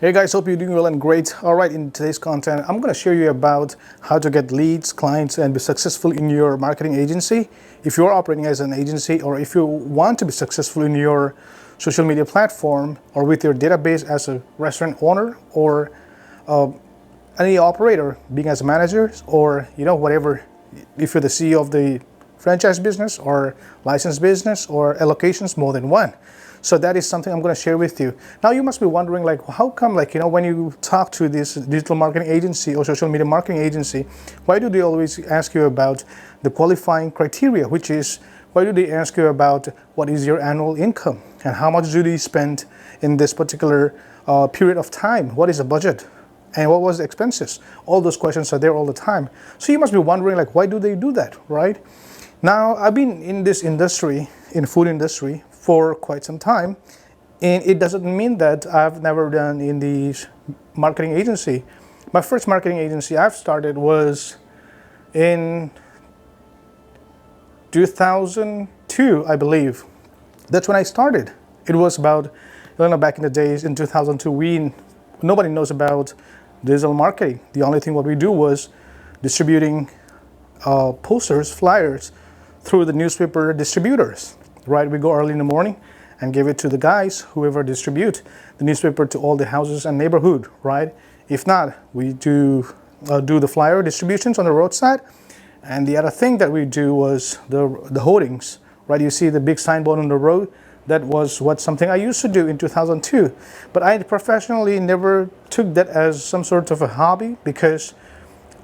Hey guys, hope you're doing well and great. All right, in today's content, I'm going to share you about how to get leads, clients, and be successful in your marketing agency. If you're operating as an agency, or if you want to be successful in your social media platform, or with your database as a restaurant owner, or any operator, being as a manager, or whatever. If you're the CEO of the franchise business or licensed business or allocations more than one. So that is something I'm going to share with you. Now you must be wondering, like, how come, when you talk to this digital marketing agency or social media marketing agency, why do they always ask you about the qualifying criteria, which is, why do they ask you about what is your annual income and how much do they spend in this particular period of time? What is the budget? And what was the expenses? All those questions are there all the time. So you must be wondering, like, why do they do that, right? Now, I've been in this industry, in food industry, for quite some time, and it doesn't mean that I've never done in the marketing agency. My first marketing agency I've started was in 2002, I believe. That's when I started. It was about, back in the days in 2002, nobody knows about digital marketing. The only thing what we do was distributing posters, flyers through the newspaper distributors. Right, we go early in the morning and give it to the guys, whoever distribute the newspaper to all the houses and neighborhood. Right. If not, we do the flyer distributions on the roadside. And the other thing that we do was the hoardings. Right. You see the big signboard on the road. That was something I used to do in 2002. But I professionally never took that as some sort of a hobby, because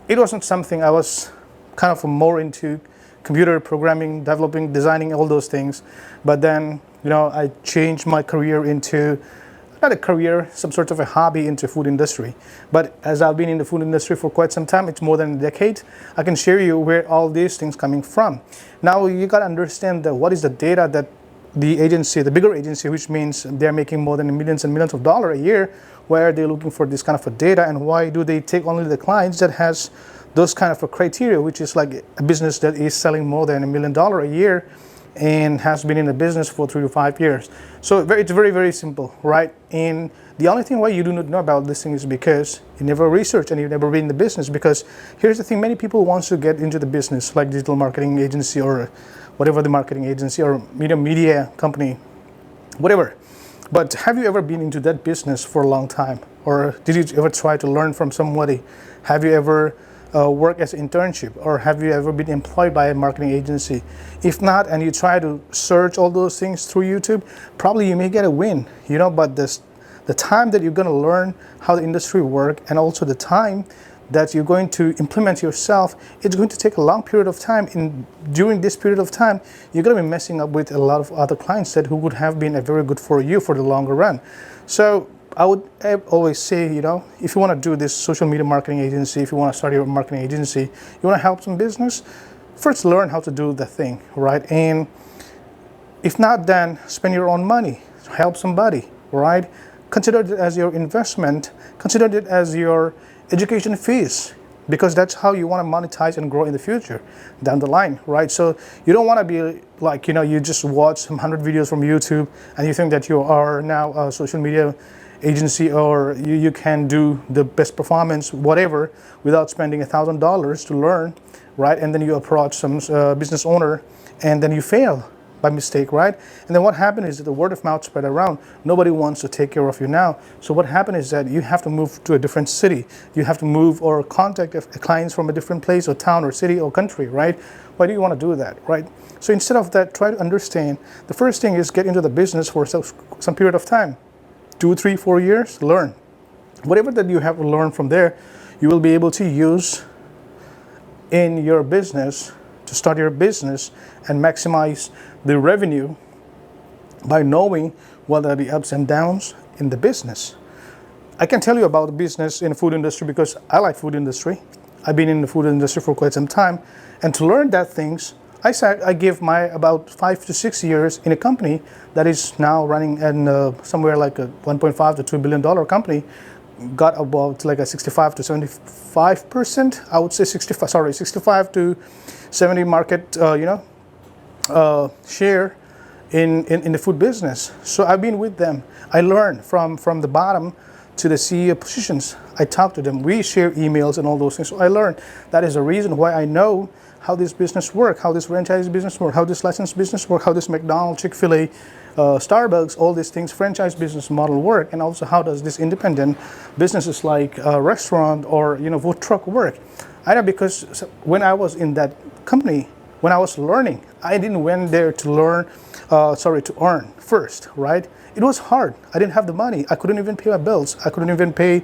it wasn't something I was kind of more into. Computer programming, developing, designing, all those things. But then, I changed my career into, not a career, some sort of a hobby, into food industry. But as I've been in the food industry for quite some time, it's more than a decade, I can share you where all these things coming from. Now, you got to understand that what is the data that the agency, the bigger agency, which means they're making more than millions and millions of dollars a year, where are they looking for this kind of a data, and why do they take only the clients that has those kind of a criteria, which is like a business that is selling more than $1 million a year and has been in the business for 3 to 5 years. So it's very, very simple, right? And the only thing why you do not know about this thing is because you never research and you've never been in the business. Because here's the thing, many people want to get into the business, like digital marketing agency or whatever the marketing agency or media company, whatever. But have you ever been into that business for a long time? Or did you ever try to learn from somebody? Have you ever work as an internship, or have you ever been employed by a marketing agency? If not, and you try to search all those things through YouTube, probably you may get a win, but the time that you're going to learn how the industry works, and also the time that you're going to implement yourself, it's going to take a long period of time. During this period of time, you're going to be messing up with a lot of other clients that who would have been very good for you for the longer run. So I would always say, if you want to do this social media marketing agency, if you want to start your marketing agency, you want to help some business, first learn how to do the thing, right? And if not, then spend your own money, help somebody, right? Consider it as your investment, consider it as your education fees, because that's how you want to monetize and grow in the future down the line, right? So you don't want to be like, you just watch some 100 videos from YouTube and you think that you are now a social media agency, or you can do the best performance, whatever, without spending $1,000 to learn, right? And then you approach some business owner and then you fail by mistake, right? And then what happened is that the word of mouth spread around. Nobody wants to take care of you now. So what happened is that you have to move to a different city. You have to move or contact clients from a different place or town or city or country, right? Why do you want to do that, right? So instead of that, try to understand. The first thing is get into the business for some period of time. 2, 3, 4 years, learn. Whatever that you have to learn from there, you will be able to use in your business to start your business and maximize the revenue by knowing what are the ups and downs in the business. I can tell you about the business in the food industry because I like food industry. I've been in the food industry for quite some time. And to learn that things, I give my about 5 to 6 years in a company that is now running in somewhere like a 1.5 to $2 billion company, got about like a 65 to 75%. I would say 65 to 70 market, share in the food business. So I've been with them. I learned from the bottom to the CEO positions. I talk to them. We share emails and all those things. So I learned that is the reason why I know how this business work, how this franchise business work, how this licensed business work, how this McDonald's, Chick-fil-A, Starbucks, all these things, franchise business model work, and also how does this independent businesses like restaurant or food truck work. I know because when I was in that company, when I was learning, I didn't went there to learn, to earn first, right? It was hard. I didn't have the money. I couldn't even pay my bills. I couldn't even pay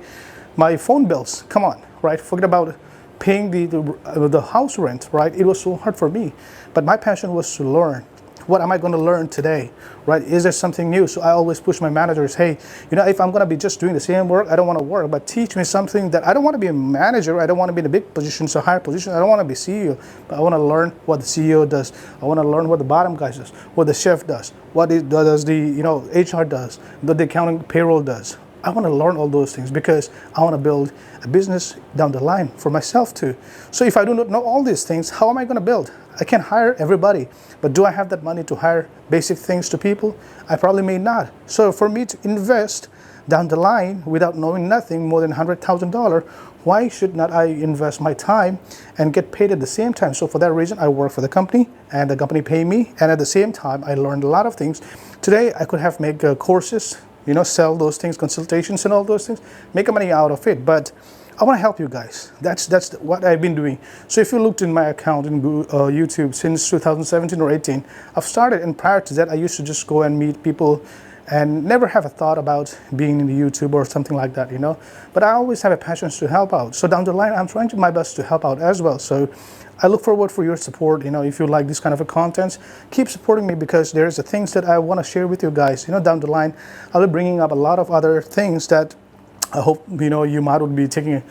my phone bills. Come on, right? Forget about paying the house rent, right? It was so hard for me. But my passion was to learn. What am I going to learn today, right? Is there something new? So I always push my managers, hey, if I'm going to be just doing the same work, I don't want to work, but teach me something that I don't want to be a manager. I don't want to be in a big position, so higher position. I don't want to be CEO, but I want to learn what the CEO does. I want to learn what the bottom guy does, what the chef does, what does the HR does, what the accounting payroll does. I want to learn all those things because I want to build a business down the line for myself too. So if I do not know all these things, how am I going to build? I can hire everybody, but do I have that money to hire basic things to people? I probably may not. So for me to invest down the line without knowing nothing more than $100,000, why should not I invest my time and get paid at the same time? So for that reason, I work for the company and the company pay me. And at the same time, I learned a lot of things. Today, I could have made courses, sell those things, consultations and all those things, make money out of it. But I want to help you guys. That's what I've been doing. So if you looked in my account in YouTube since 2017 or 18, I've started, and prior to that, I used to just go and meet people and never have a thought about being in the YouTube or something like that, But I always have a passion to help out. So down the line, I'm trying my best to help out as well. So I look forward for your support. If you like this kind of a content, keep supporting me because there's the things that I want to share with you guys. Down the line, I'll be bringing up a lot of other things that I hope you might would be taking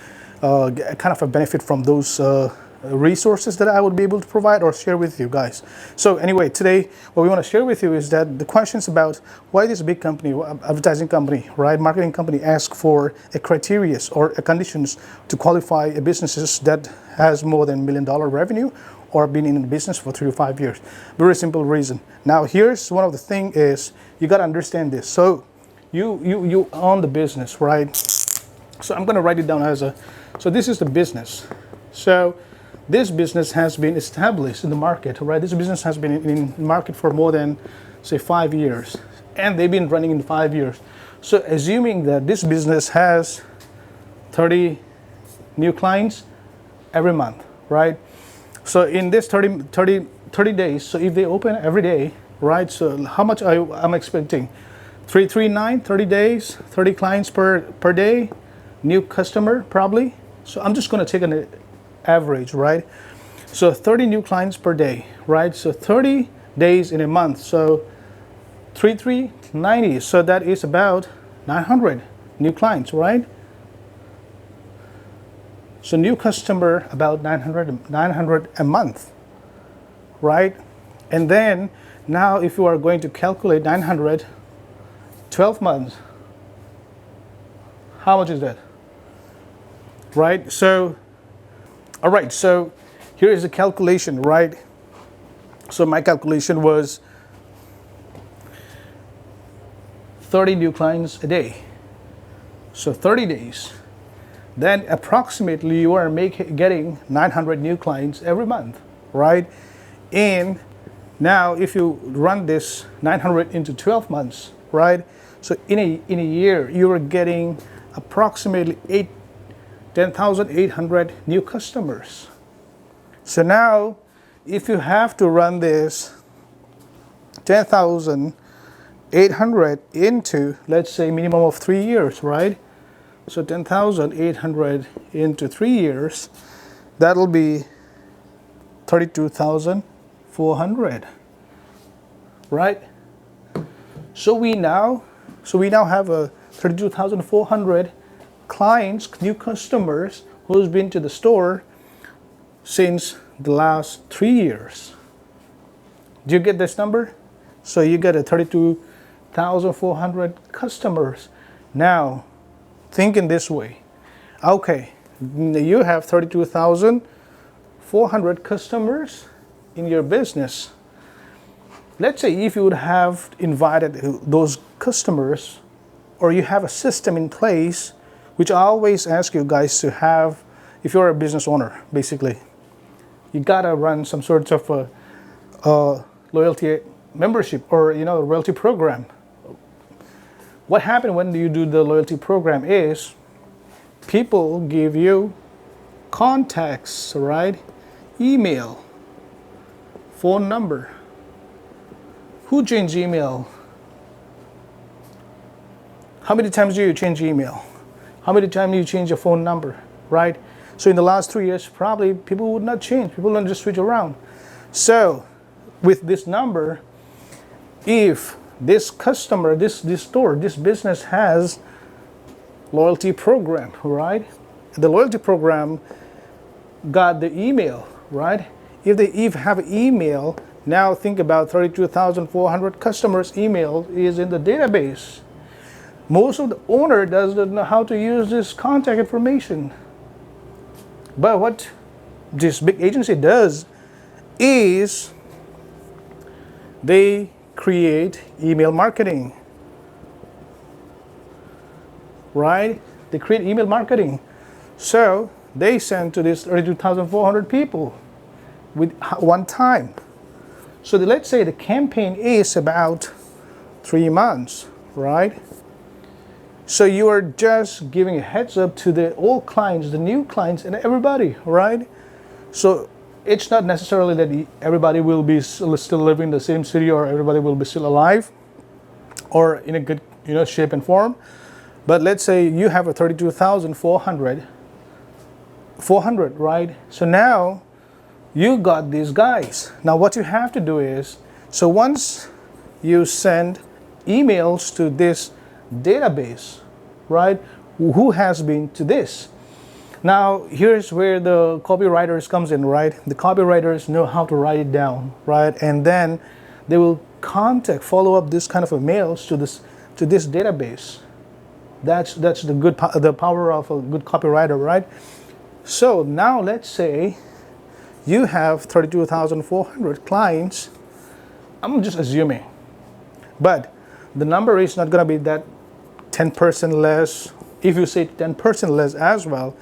kind of a benefit from those resources that I would be able to provide or share with you guys. So anyway, today what we want to share with you is that the questions about why this big company, advertising company, right, marketing company ask for a criteria or a conditions to qualify a businesses that has more than $1 million revenue or been in the business for 3 to 5 years. Very simple reason. Now here's one of the thing is you got to understand this. So you own the business, right? So I'm going to write it down so this is the business. So this business has been established in the market, right? This business has been in the market for more than, say, 5 years. And they've been running in 5 years. So assuming that this business has 30 new clients every month, right? So in this 30 days, so if they open every day, right? So how much I'm expecting? 339, 30 days, 30 clients per day, new customer probably. So I'm just going to take an average, right? So 30 new clients per day, right? So 30 days in a month. So 3,390. So that is about 900 new clients, right? So new customer about 900 a month, right? And then now if you are going to calculate 900, 12 months, how much is that? Right? So, all right, so here is the calculation, right? So my calculation was 30 new clients a day. So 30 days. Then approximately you are getting 900 new clients every month, right? And now if you run this 900 into 12 months, right? So in a year, you are getting approximately 10,800 new customers. So now, if you have to run this 10,800 into, let's say, minimum of 3 years, right? So 10,800 into 3 years, that'll be 32,400, right? So we now have a 32,400 clients, new customers who's been to the store since the last 3 years. Do you get this number? So you get a 32,400 customers. Now, think in this way. Okay, you have 32,400 customers in your business. Let's say if you would have invited those customers or you have a system in place, which I always ask you guys to have if you're a business owner. Basically, you gotta run some sort of a loyalty membership, or loyalty program. What happens when you do the loyalty program is people give you contacts, right? Email, phone number. Who changed email? How many times do you change email? How many times do you change your phone number, right? So in the last 3 years, probably people would not change. People don't just switch around. So with this number, if this customer, this store, this business has loyalty program, right? The loyalty program got the email, right? If they have email, now think about 32,400 customers' email is in the database. Most of the owner doesn't know how to use this contact information. But what this big agency does is they create email marketing, right? They create email marketing. So they send to this 32,400 people with one time. So let's say the campaign is about 3 months, right? So you are just giving a heads up to the old clients, the new clients, and everybody, right? So it's not necessarily that everybody will be still living in the same city, or everybody will be still alive or in a good shape and form. But let's say you have a 32,400, right? So now you got these guys. Now what you have to do is, so once you send emails to this database, right? Who has been to this? Now here's where the copywriters comes in, right? The copywriters know how to write it down, right? And then they will follow up this kind of mails to this database. That's the power of a good copywriter, right? So now let's say you have 32,400 clients. I'm just assuming, but the number is not going to be that 10% less. If you say 10% less as well,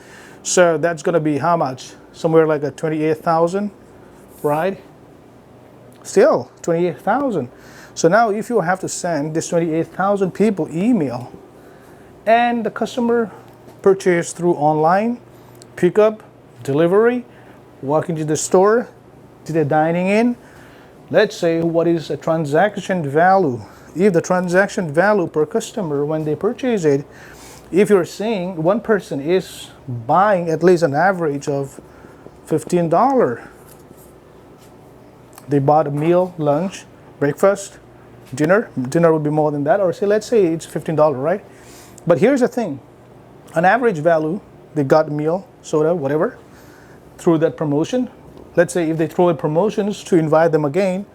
so that's going to be how much? Somewhere like a 28,000, right? Still 28,000. So now if you have to send this 28,000 people email, and the customer purchase through online, pickup, delivery, walk into the store, to the dining in, let's say what is a transaction value? If the transaction value per customer when they purchase it, if you're saying one person is buying at least an average of $15, they bought a meal, lunch, breakfast, dinner would be more than that, or let's say it's $15, right? But here's the thing, an average value, they got a meal, soda, whatever, through that promotion. Let's say if they throw in promotions to invite them again,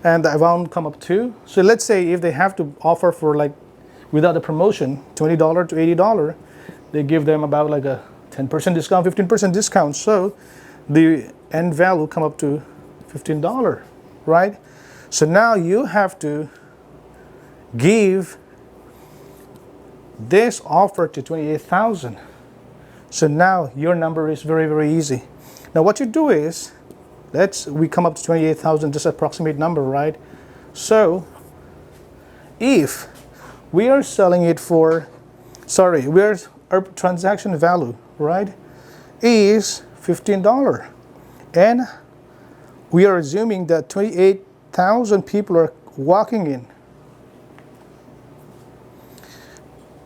and the amount come up to, so let's say if they have to offer for like, without the promotion, $20 to $80, they give them about like a 10% discount, 15% discount. So the end value come up to $15, right? So now you have to give this offer to 28,000. So now your number is very, very easy. Now what you do is, we come up to 28,000, just approximate number, right? So if we are selling it for, our transaction value, right, is $15, and we are assuming that 28,000 people are walking in.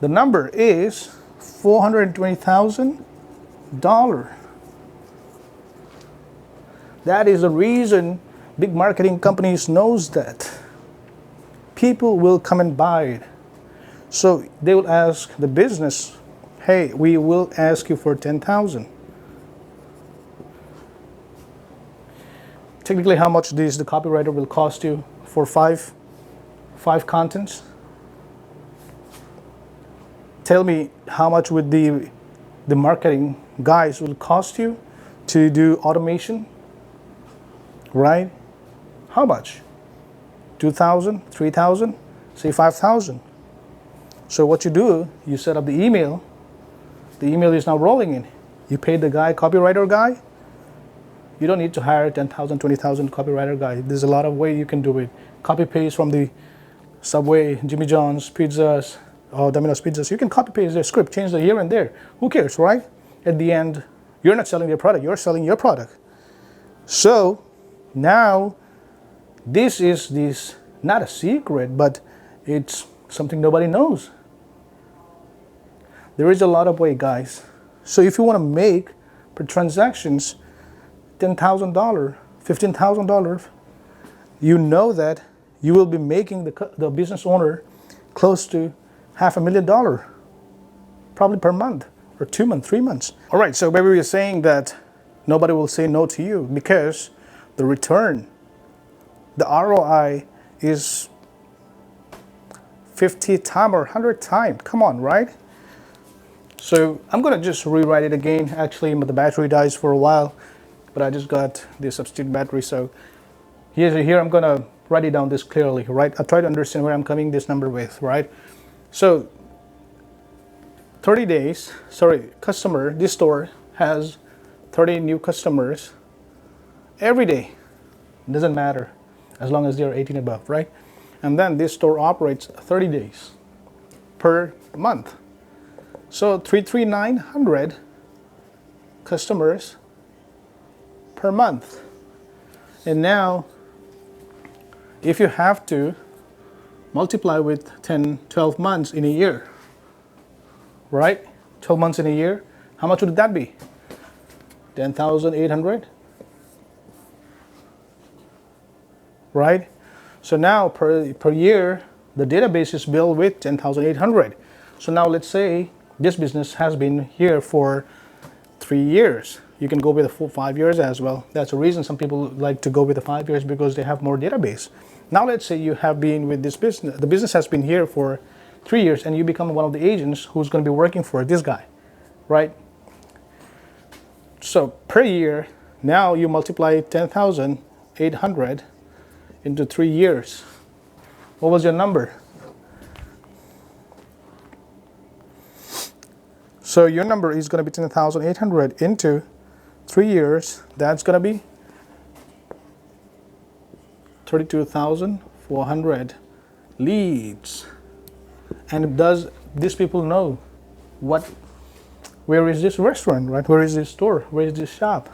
The number is $420,000. That is the reason big marketing companies knows that people will come and buy it. So they will ask the business, hey, we will ask you for 10,000. Technically, how much the copywriter will cost you for five contents? Tell me how much would the marketing guys will cost you to do automation, right? How much? 2,000, 3,000, say 5,000. So what you do, you set up the email. The email is now rolling in. You pay the guy, copywriter guy. You don't need to hire 10,000, 20,000 copywriter guy. There's a lot of way you can do it. Copy paste from the Subway, Jimmy John's, Pizzas, or Domino's Pizzas. You can copy paste their script, change the here and there. Who cares, right? At the end, you're not selling their product, you're selling your product. So now this is not a secret, but it's something nobody knows. There is a lot of way, guys. So if you want to make per transactions $10,000, $15,000, you know that you will be making the business owner close to $500,000, probably per month, or 2 months, 3 months. All right, so maybe we're saying that nobody will say no to you because the return, the ROI is 50 times or 100 times. Come on, right? So I'm gonna just rewrite it again. Actually, the battery dies for a while, but I just got the substitute battery. So here I'm gonna write it down this clearly, right? I try to understand where I'm coming this number with, right? So 30 days, customer, this store has 30 new customers every day. It doesn't matter as long as they're 18 above, right? And then this store operates 30 days per month. So 3,900 customers per month. And now, if you have to multiply with 10, 12 months in a year, right? 12 months in a year, how much would that be? 10,800, right? So now per year, the database is built with 10,800. So now let's say this business has been here for 3 years. You can go with the full 5 years as well. That's the reason some people like to go with the 5 years, because they have more database. Now let's say you have been with this business, the business has been here for 3 years, and you become one of the agents who's going to be working for this guy, right? So per year, now you multiply 10,800 into 3 years. What was your number? So your number is going to be 10,800 into 3 years. That's going to be 32,400 leads. And does these people know where is this restaurant, right? Where is this store? Where is this shop?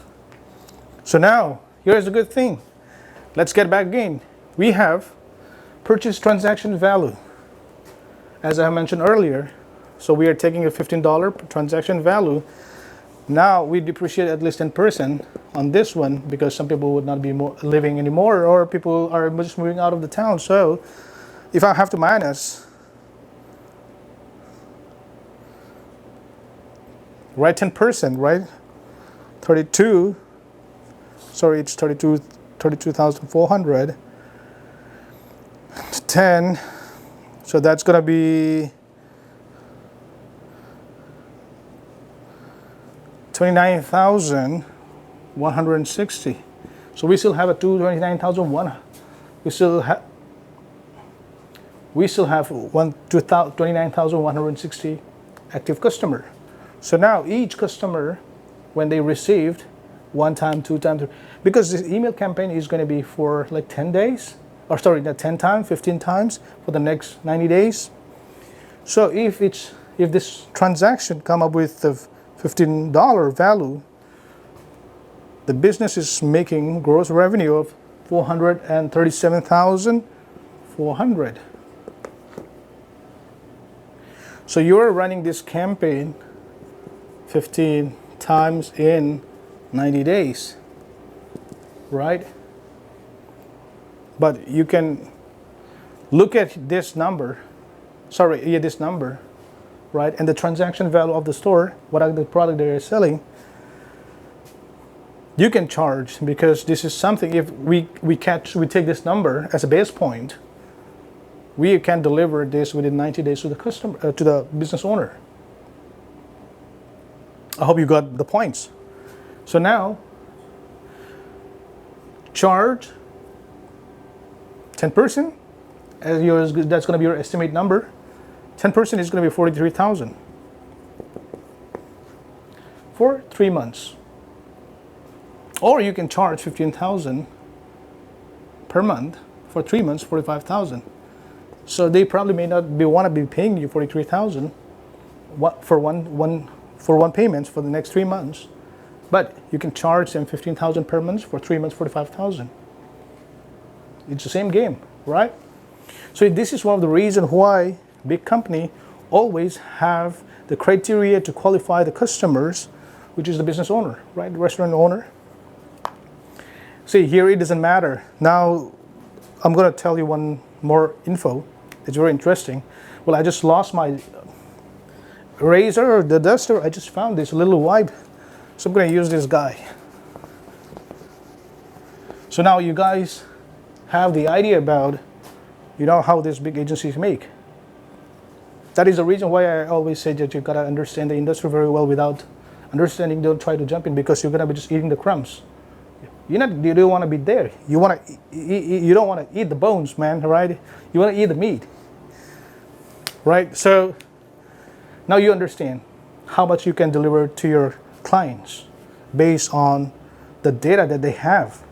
So now, here's a good thing. Let's get back again. We have purchase transaction value, as I mentioned earlier. So we are taking a $15 per transaction value. Now we depreciate at least 10% on this one, because some people would not be living anymore, or people are just moving out of the town. So if I have to minus, right, 10%, right? 32,400. 10, so that's gonna be 29,160. So we still have a 29,001. We still have 29,160 active customer. So now each customer, when they received 1 time, 2 times, because this email campaign is going to be for like 10 days, or sorry, not 10 times, 15 times for the next 90 days. So if this transaction come up with the $15 value, the business is making gross revenue of 437,400. So you're running this campaign 15 times in 90 days, right? But you can look at this number, this number, right? And the transaction value of the store, what are the product they are selling, you can charge, because this is something, if we take this number as a base point, we can deliver this within 90 days to the customer, to the business owner. I hope you got the points. So now, charge 10%, that's going to be your estimate number, 10% is going to be 43,000 for 3 months. Or you can charge 15,000 per month for 3 months, 45,000. So they probably may not want to be paying you 43,000 for one payment for the next 3 months, but you can charge them 15,000 per month for 3 months, 45,000. It's the same game, right? So this is one of the reasons why big company always have the criteria to qualify the customers, which is the business owner, right? The restaurant owner. See, here it doesn't matter. Now, I'm going to tell you one more info. It's very interesting. Well, I just lost my razor or the duster. I just found this little wipe. So I'm going to use this guy. So now you guys have the idea about, how these big agencies make. That is the reason why I always say that you got to understand the industry very well. Without understanding, don't try to jump in, because you're going to be just eating the crumbs. You don't want to be there. You don't want to eat the bones, man, right? You want to eat the meat, right? So now you understand how much you can deliver to your clients based on the data that they have.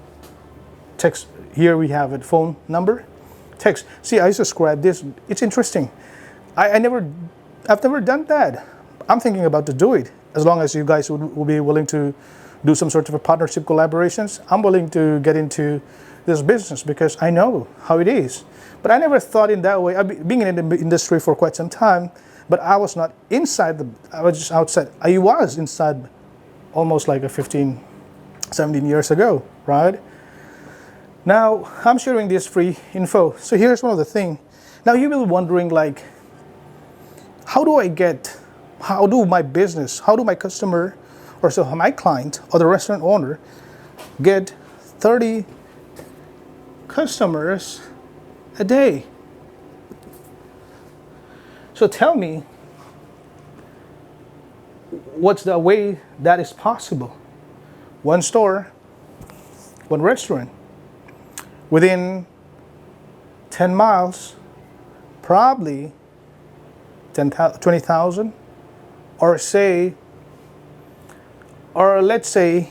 Text, here we have it, phone number, text. See, I subscribe this. It's interesting. I've never done that. I'm thinking about to do it, as long as you guys will be willing to do some sort of a partnership collaborations. I'm willing to get into this business because I know how it is. But I never thought in that way. I've been in the industry for quite some time, but I was not inside I was just outside. I was inside almost like a 15, 17 years ago, right? Now, I'm sharing this free info. So here's one of the things. Now you will be wondering, like, how do my customer, or so my client or the restaurant owner, get 30 customers a day? So tell me, what's the way that is possible? One store, one restaurant, within 10 miles, probably 20,000, or let's say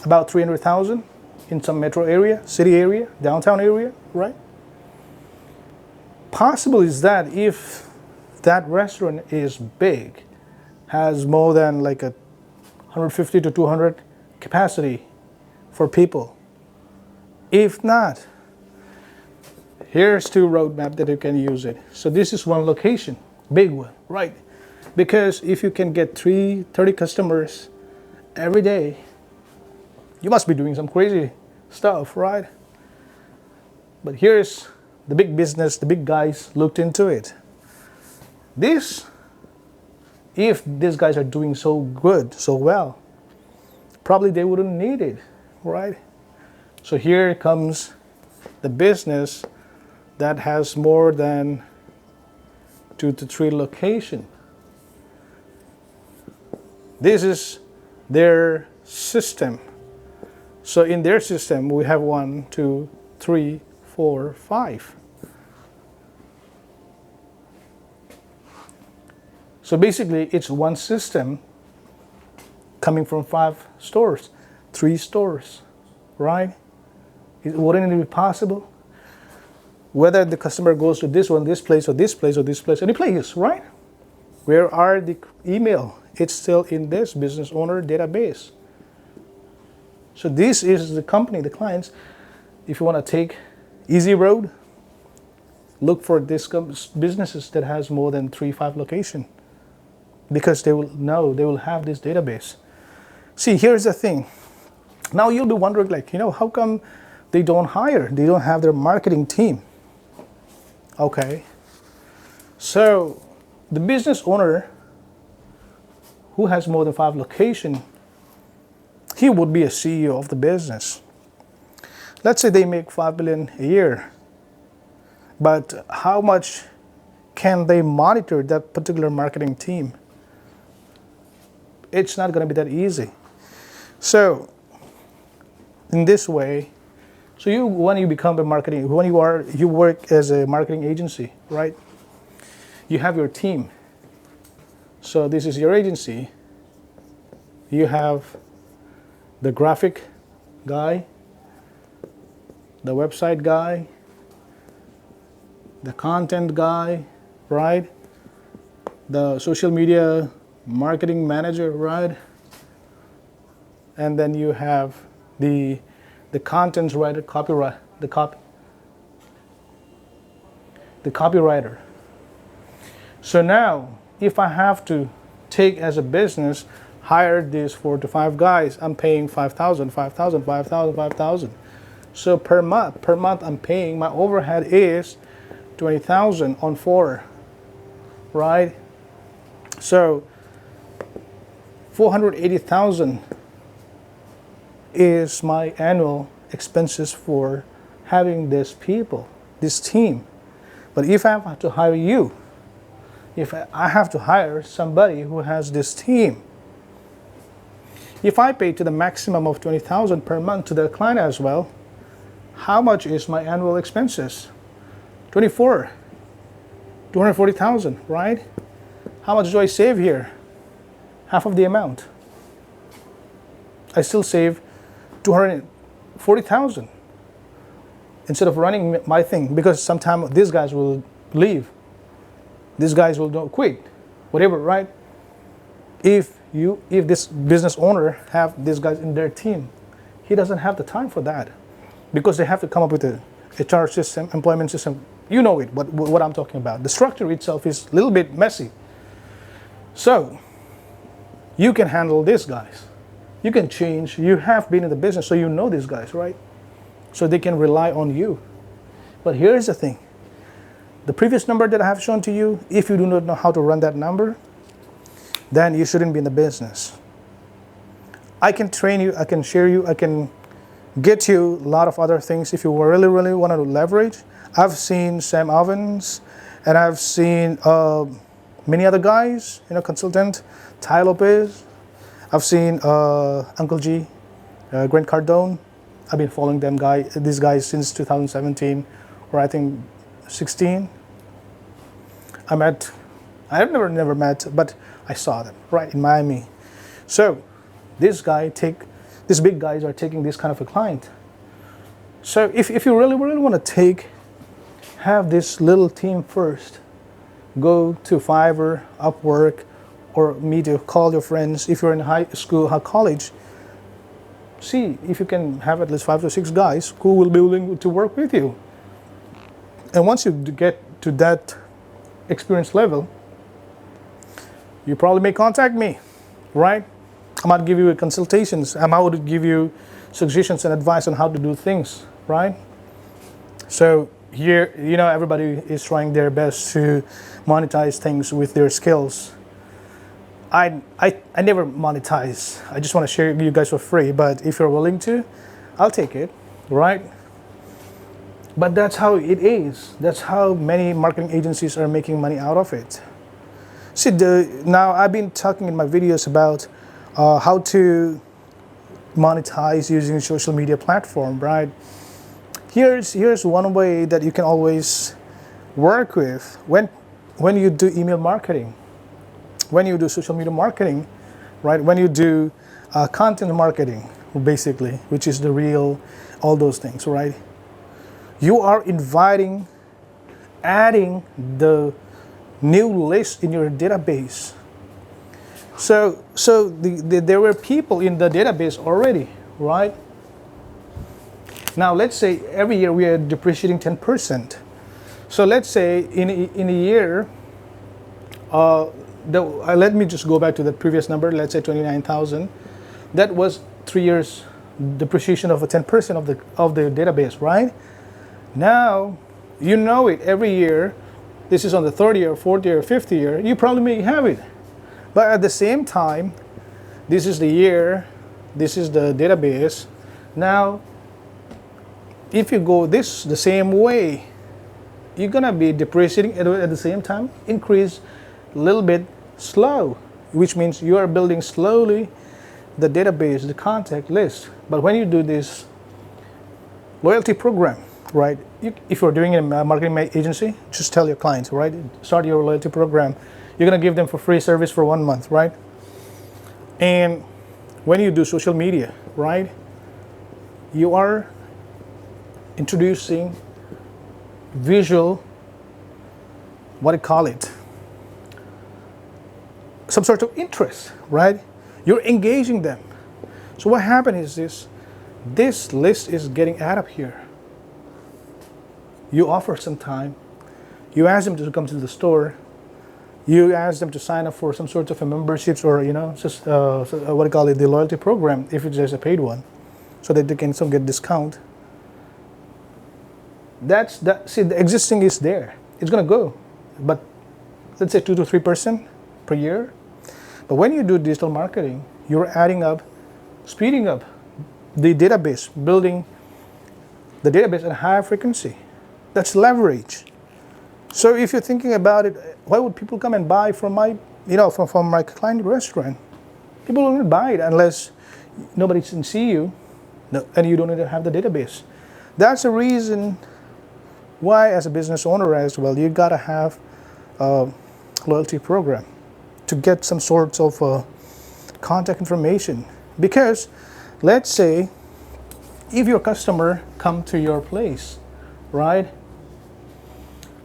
about 300,000 in some metro area, city area, downtown area, right? Possible is that if that restaurant is big, has more than like a 150 to 200 capacity for people. If not, here's two roadmap that you can use it. So this is one location, big one, right? Because if you can get 30 customers every day, you must be doing some crazy stuff, right? But here's the big business, the big guys looked into it. If these guys are doing so good, so well, probably they wouldn't need it, right? So here comes the business that has more than 2 to 3 locations. This is their system. So in their system, we have 1, 2, 3, 4, 5. So basically, it's one system coming from 5 stores, 3 stores, right? Wouldn't it be possible? Whether the customer goes to this one, this place, or this place, or this place, any place, right? Where are the email? It's still in this business owner database. So this is the company, the clients. If you want to take easy road, look for these businesses that has more than 3-5 locations, because they will know, they will have this database. See, here's the thing. Now you'll be wondering, like, how come they don't hire? They don't have their marketing team. Okay. So the business owner who has more than 5 locations, he would be a CEO of the business. Let's say they make $5 billion a year, but how much can they monitor that particular marketing team? It's not going to be that easy. So in this way, when you become a marketing, you work as a marketing agency, right? you have your team. So this is your agency. You have the graphic guy, the website guy, the content guy, right? The social media marketing manager, right? And then you have the content writer, the copywriter. So now, if I have to take as a business, hire these 4 to 5 guys, I'm paying 5,000, 5,000, 5,000, 5,000. So per month I'm paying, my overhead is 20,000 on 4, right? So 480,000 is my annual expenses for having these people, this team. But if I have to hire you, if I have to hire somebody who has this team, if I pay to the maximum of 20,000 per month to the client as well, how much is my annual expenses? 240,000, right? How much do I save here? Half of the amount. I still save 240,000 instead of running my thing, because sometimes these guys will leave. These guys will quit, whatever, right? If this business owner have these guys in their team, he doesn't have the time for that, because they have to come up with a HR system, employment system. You know it, what I'm talking about. The structure itself is a little bit messy. So you can handle these guys. You can change. You have been in the business, so you know these guys, right? So they can rely on you. But here's the thing. The previous number that I have shown to you, if you do not know how to run that number, then you shouldn't be in the business. I can train you, I can share you, I can get you a lot of other things if you really, really want to leverage. I've seen Sam Ovens, and I've seen many other guys, consultant, Ty Lopez. I've seen Uncle G, Grant Cardone. I've been following these guys since 2017, or I think 16. I've never met, but I saw them right in Miami. So these big guys are taking this kind of a client. So if you really, really want to have this little team first, go to Fiverr, Upwork, or call your friends. If you're in high school, college, see if you can have at least 5 to 6 guys who will be willing to work with you. And once you get to that experience level, you probably may contact me, right? I might give you consultations. I might give you suggestions and advice on how to do things, right? So here, everybody is trying their best to monetize things with their skills. I never monetize. I just want to share you guys for free. But if you're willing to, I'll take it, right? But that's how it is. That's how many marketing agencies are making money out of it. See, now I've been talking in my videos about how to monetize using social media platform, right? Here's one way that you can always work with when you do email marketing, when you do social media marketing, right? When you do content marketing, basically, which is all those things, right? You are adding the new list in your database. So there were people in the database already, right? Now let's say every year we are depreciating 10%. So let's say in a year, let me just go back to the previous number. Let's say 29,000. That was 3 years depreciation of 10% of the database, right? Now you know it every year. This is on the 3rd year, 4th year, 5th year. You probably may have it, but at the same time, this is the year. This is the database. Now, if you go the same way, you're gonna be depreciating at the same time, increase a little bit slow, which means you are building slowly the database, the contact list. But when you do this loyalty program, right? If you're doing a marketing agency, just tell your clients, right? Start your loyalty program. You're gonna give them for free service for 1 month, right? And when you do social media, right, you are introducing visual, what do you call it? Some sort of interest, right? You're engaging them. So what happened is this list is getting added up here. You offer some time. You ask them to come to the store. You ask them to sign up for some sort of a memberships or just what do you call it, the loyalty program if it's just a paid one, so that they can some get discount. That's that. See, the existing is there. It's gonna go, but let's say 2 to 3% per year. But when you do digital marketing, you're adding up, speeding up the database, building the database at higher frequency. That's leverage. So if you're thinking about it, why would people come and buy from my, from my client restaurant? People won't buy it unless nobody can see you, and you don't even have the database. That's the reason why, as a business owner as well, you gotta have a loyalty program to get some sorts of contact information. Because let's say if your customer come to your place, right,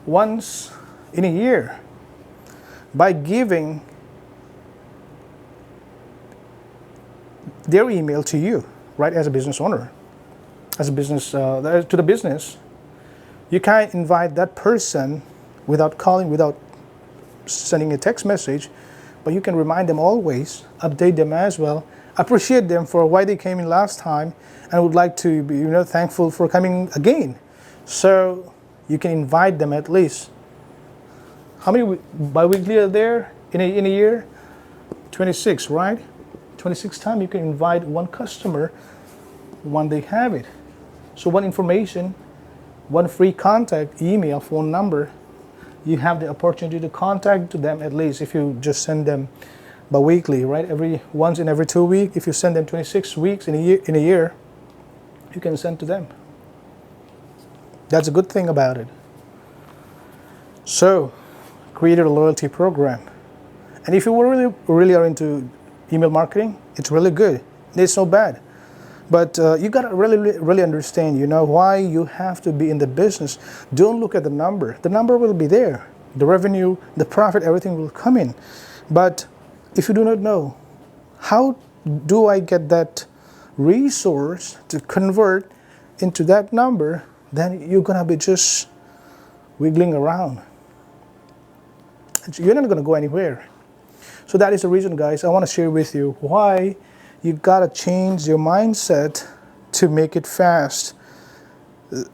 once in a year, by giving their email to you, right, as a business owner, as a business to the business, you can't invite that person without calling, without sending a text message, but you can remind them always, update them as well, appreciate them for why they came in last time, and would like to be thankful for coming again. So you can invite them at least. How many bi-weekly are there in a year? 26, right? 26 times you can invite one customer when they have it. So one information, one free contact, email, phone number, you have the opportunity to contact them at least if you just send them bi-weekly, right? Once in every 2 weeks. If you send them 26 weeks in a year, you can send to them. That's a good thing about it. So, created a loyalty program. And if you really are into email marketing, it's really good. It's not bad. But you gotta really understand, why you have to be in the business. Don't look at the number. The number will be there. The revenue, the profit, everything will come in. But if you do not know, how do I get that resource to convert into that number, then you're gonna be just wiggling around. You're not gonna go anywhere. So that is the reason, guys, I wanna share with you why you gotta change your mindset to make it fast,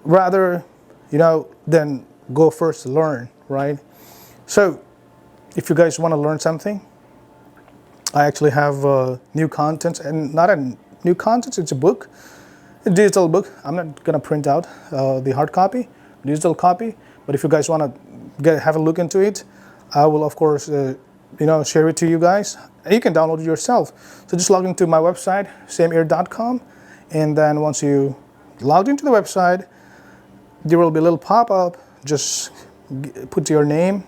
rather, than go first to learn, right? So if you guys wanna learn something, I actually have new content, and not a new content, it's a book, a digital book. I'm not gonna print out the hard copy, digital copy, but if you guys wanna have a look into it, I will of course share it to you guys. And you can download it yourself. So just log into my website, sameair.com, and then once you log into the website, there will be a little pop-up. Just put your name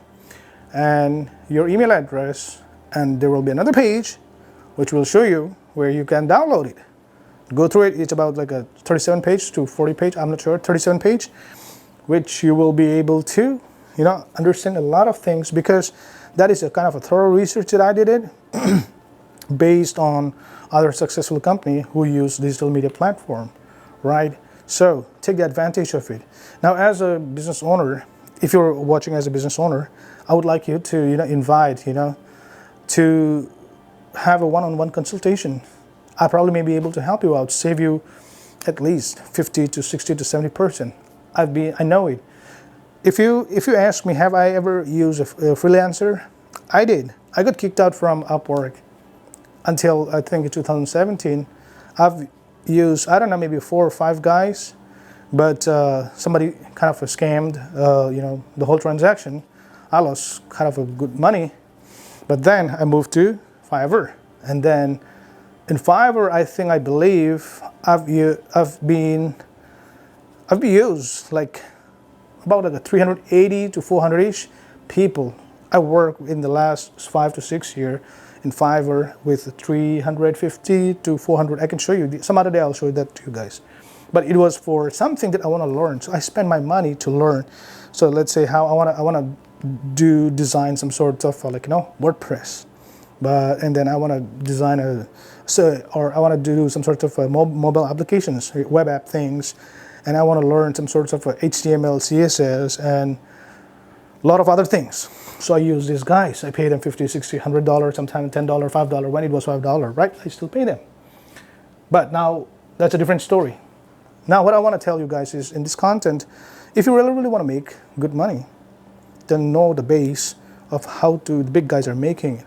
and your email address, and there will be another page which will show you where you can download it. Go through it. It's about like a 37 page to 40 page, I'm not sure, 37 page, which you will be able to understand a lot of things, because that is a kind of a thorough research that I did it based on other successful company who use digital media platform, right? So take the advantage of it. Now, as a business owner, if you're watching as a business owner, I would like you to invite to have a one-on-one consultation. I probably may be able to help you out, save you at least 50 to 60 to 70%. I know it. If you ask me, have I ever used a freelancer? I did. I got kicked out from Upwork until I think in 2017. I've used, I don't know, maybe 4 or 5 guys, but somebody kind of scammed, the whole transaction. I lost kind of a good money, but then I moved to Fiverr, and then in Fiverr, I believe I've used like about like a 380 to 400-ish people. I work in the last 5 to 6 years in Fiverr with 350 to 400. I can show you. Some other day I'll show that to you guys. But it was for something that I want to learn. So I spend my money to learn. So let's say how I want to do design some sort of like, WordPress. And then I want to design or I want to do some sort of mobile applications, web app things. And I want to learn some sorts of HTML, CSS, and a lot of other things. So I use these guys. I pay them $50, $60, $100, sometimes $10, $5. When it was $5, right? I still pay them. But now that's a different story. Now what I want to tell you guys is in this content, if you really want to make good money, then know the base of how the big guys are making it.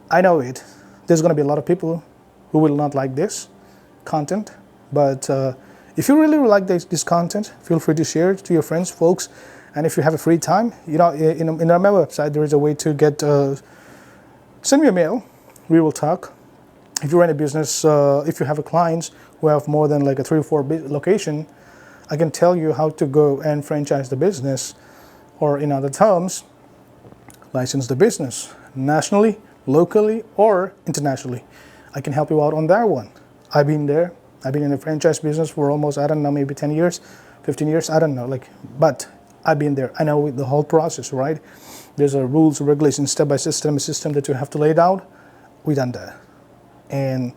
I know it. There's going to be a lot of people who will not like this content, but if you really like this content, feel free to share it to your friends, folks. And if you have a free time, in our website, there is a way to get, send me a mail. We will talk. If you run a business, if you have a clients who have more than like a 3 or 4 location, I can tell you how to go and franchise the business, or in other terms, license the business nationally, locally, or internationally. I can help you out on that one. I've been there. I've been in the franchise business for almost, I don't know, maybe 10 years, 15 years, I don't know, but I've been there. I know the whole process, right? There's a rules, regulations, step by step system that you have to lay down. We done that. And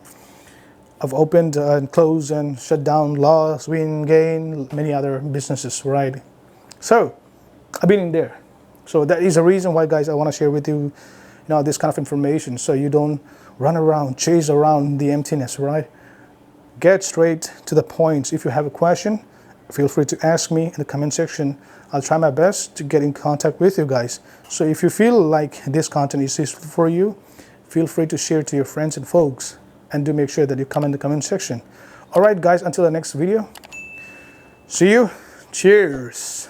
I've opened and closed and shut down, loss, win, gain, many other businesses, right? So I've been in there. So that is a reason why, guys, I want to share with you, this kind of information, so you don't run around, chase around the emptiness, right? Get straight to the point. If you have a question, feel free to ask me in the comment section. I'll try my best to get in contact with you guys. So if you feel like this content is useful for you, feel free to share to your friends and folks, and do make sure that you come in the comment section. All right, guys, until the next video. See you. Cheers.